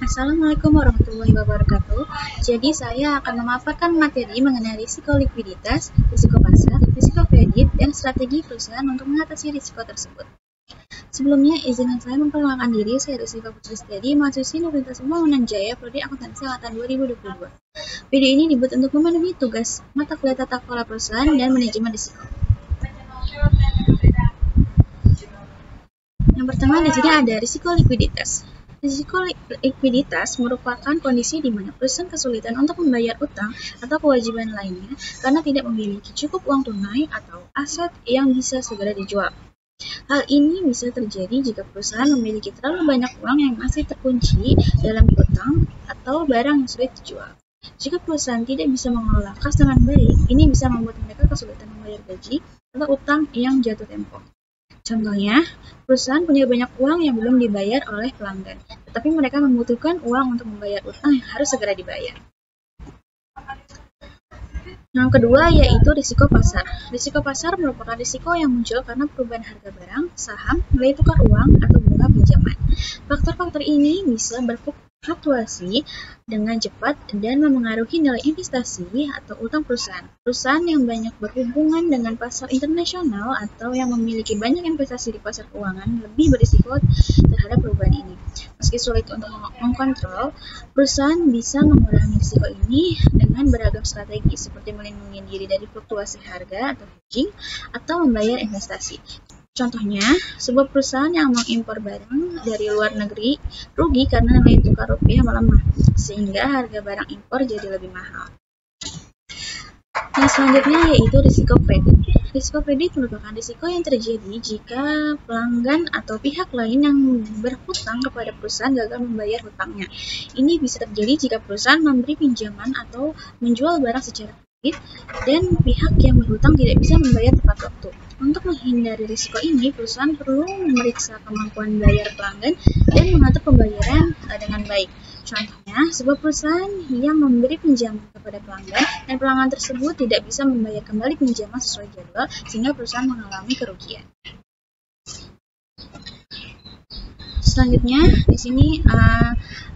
Assalamualaikum warahmatullahi wabarakatuh. Jadi saya akan memaparkan materi mengenai risiko likuiditas, risiko pasar, risiko kredit, dan strategi perusahaan untuk mengatasi risiko tersebut. Sebelumnya, izinkan saya memperkenalkan diri. Saya Rusifah Putri Setiadi, mahasiswi Universitas Pembangunan Jaya, Prodi Akuntansi Angkatan 2022. Video ini dibuat untuk memenuhi tugas mata kuliah tata kelola perusahaan dan manajemen risiko. Yang pertama di sini ada risiko likuiditas. Risiko likuiditas merupakan kondisi di mana perusahaan kesulitan untuk membayar utang atau kewajiban lainnya karena tidak memiliki cukup uang tunai atau aset yang bisa segera dijual. Hal ini bisa terjadi jika perusahaan memiliki terlalu banyak uang yang masih terkunci dalam piutang atau barang yang sulit dijual. Jika perusahaan tidak bisa mengelola kas dengan baik, ini bisa membuat mereka kesulitan membayar gaji atau utang yang jatuh tempo. Contohnya, perusahaan punya banyak uang yang belum dibayar oleh pelanggan, tetapi mereka membutuhkan uang untuk membayar utang yang harus segera dibayar. Yang kedua yaitu risiko pasar. Risiko pasar merupakan risiko yang muncul karena perubahan harga barang, saham, nilai tukar uang, atau bunga pinjaman. Faktor-faktor ini bisa berfluktuasi dengan cepat dan memengaruhi nilai investasi atau utang perusahaan. Perusahaan yang banyak berhubungan dengan pasar internasional atau yang memiliki banyak investasi di pasar keuangan lebih berisiko terhadap perubahan ini. Meski sulit untuk mengkontrol, perusahaan bisa mengurangi risiko ini dengan beragam strategi seperti melindungi diri dari fluktuasi harga atau hedging atau membayar investasi. Contohnya, sebuah perusahaan yang mengimpor barang dari luar negeri rugi karena nilai tukar rupiah melemah, sehingga harga barang impor jadi lebih mahal. Yang selanjutnya yaitu risiko kredit. Risiko kredit merupakan risiko yang terjadi jika pelanggan atau pihak lain yang berhutang kepada perusahaan gagal membayar hutangnya. Ini bisa terjadi jika perusahaan memberi pinjaman atau menjual barang secara kredit dan pihak yang berhutang tidak bisa membayar tepat waktu. Untuk menghindari risiko ini, perusahaan perlu memeriksa kemampuan bayar pelanggan dan mengatur pembayaran dengan baik. Contohnya, sebuah perusahaan yang memberi pinjaman kepada pelanggan dan pelanggan tersebut tidak bisa membayar kembali pinjaman sesuai jadwal sehingga perusahaan mengalami kerugian. Selanjutnya, di sini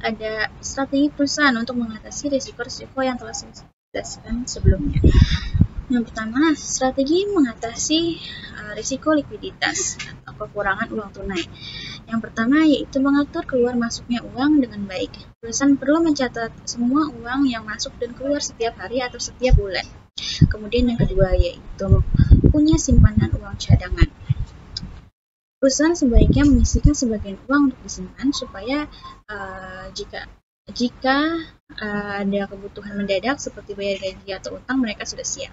ada strategi perusahaan untuk mengatasi risiko-risiko yang telah saya jelaskan sebelumnya. Yang pertama, strategi mengatasi risiko likuiditas atau kekurangan uang tunai. Yang pertama yaitu mengatur keluar masuknya uang dengan baik. Perusahaan perlu mencatat semua uang yang masuk dan keluar setiap hari atau setiap bulan. Kemudian yang kedua yaitu punya simpanan uang cadangan. Perusahaan sebaiknya menyisihkan sebagian uang untuk disimpan supaya jika ada kebutuhan mendadak seperti bayar gaji atau utang, mereka sudah siap.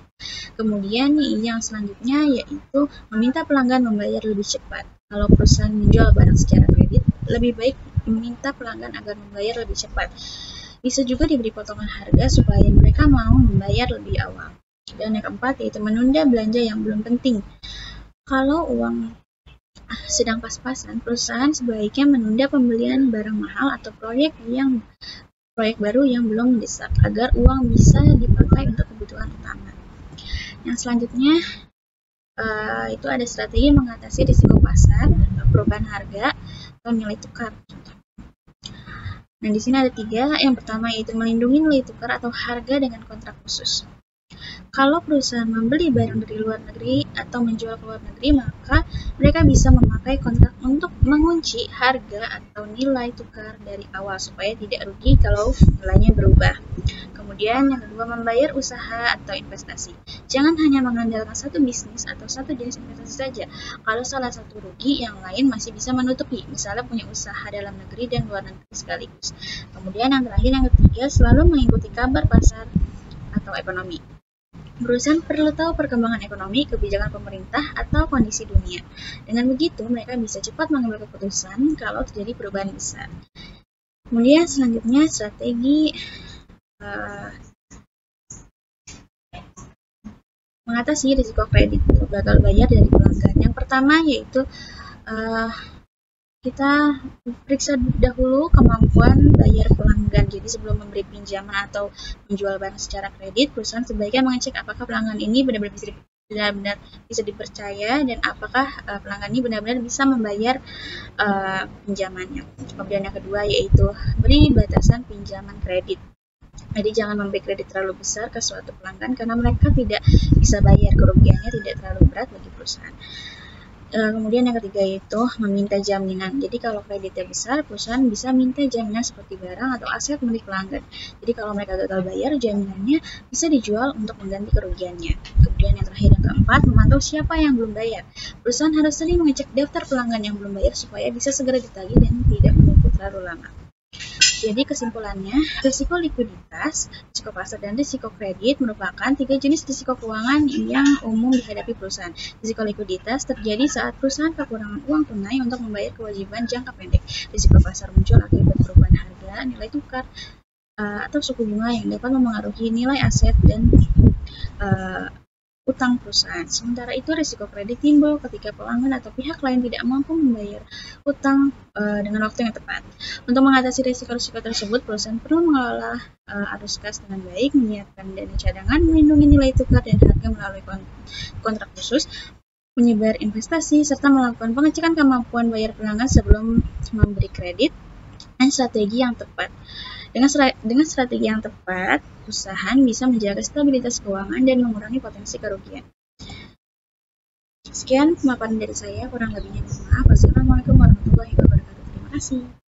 Kemudian yang selanjutnya yaitu meminta pelanggan membayar lebih cepat. Kalau perusahaan menjual barang secara kredit, lebih baik meminta pelanggan agar membayar lebih cepat. Bisa juga diberi potongan harga supaya mereka mau membayar lebih awal. Dan yang keempat yaitu menunda belanja yang belum penting. Kalau uang sedang pas-pasan, perusahaan sebaiknya menunda pembelian barang mahal atau proyek baru yang belum mendesak agar uang bisa dipakai untuk kebutuhan utama. Yang selanjutnya itu ada strategi mengatasi risiko pasar, perubahan harga, atau nilai tukar. Nah, di sini ada 3. Yang pertama yaitu melindungi nilai tukar atau harga dengan kontrak khusus. Kalau perusahaan membeli barang dari luar negeri atau menjual ke luar negeri, maka mereka bisa memakai kontrak untuk mengunci harga atau nilai tukar dari awal supaya tidak rugi kalau nilainya berubah. Kemudian yang kedua, membayar usaha atau investasi. Jangan hanya mengandalkan satu bisnis atau satu jenis investasi saja. Kalau salah satu rugi, yang lain masih bisa menutupi. Misalnya punya usaha dalam negeri dan luar negeri sekaligus. Kemudian yang terakhir, yang ketiga, selalu mengikuti kabar pasar atau ekonomi. Perusahaan perlu tahu perkembangan ekonomi, kebijakan pemerintah, atau kondisi dunia. Dengan begitu, mereka bisa cepat mengambil keputusan kalau terjadi perubahan besar. Kemudian selanjutnya strategi mengatasi risiko kredit atau gagal bayar dari pelanggan. Yang pertama yaitu kita periksa dahulu kemampuan bayar pelanggan. Jadi sebelum memberi pinjaman atau menjual barang secara kredit, perusahaan sebaiknya mengecek apakah pelanggan ini benar-benar bisa benar-benar bisa dipercaya dan apakah pelanggan ini benar-benar bisa membayar pinjamannya. Kemudian yang kedua yaitu beri batasan pinjaman kredit. Jadi jangan memberi kredit terlalu besar ke suatu pelanggan karena mereka tidak bisa bayar, kerugiannya tidak terlalu berat bagi perusahaan. Kemudian yang ketiga yaitu meminta jaminan. Jadi kalau kreditnya besar, perusahaan bisa minta jaminan seperti barang atau aset milik pelanggan. Jadi kalau mereka gagal bayar, jaminannya bisa dijual untuk mengganti kerugiannya. Kemudian yang terakhir, yang keempat, memantau siapa yang belum bayar. Perusahaan harus sering mengecek daftar pelanggan yang belum bayar supaya bisa segera ditagih dan tidak menunggu terlalu lama. Jadi kesimpulannya, risiko likuiditas, risiko pasar, dan risiko kredit merupakan 3 jenis risiko keuangan yang umum dihadapi perusahaan. Risiko likuiditas terjadi saat perusahaan kekurangan uang tunai untuk membayar kewajiban jangka pendek. Risiko pasar muncul akibat perubahan harga, nilai tukar, atau suku bunga yang dapat memengaruhi nilai aset dan utang perusahaan. Sementara itu, risiko kredit timbul ketika pelanggan atau pihak lain tidak mampu membayar utang dengan waktu yang tepat. Untuk mengatasi risiko-risiko tersebut, perusahaan perlu mengelola arus kas dengan baik, menyiapkan dana cadangan, melindungi nilai tukar dan harga melalui kontrak khusus, menyebar investasi, serta melakukan pengecekan kemampuan bayar pelanggan sebelum memberi kredit, dan strategi yang tepat. Dengan strategi yang tepat, perusahaan bisa menjaga stabilitas keuangan dan mengurangi potensi kerugian. Sekian pemaparan dari saya, kurang lebihnya mohon maaf. Wassalamualaikum warahmatullahi wabarakatuh. Terima kasih.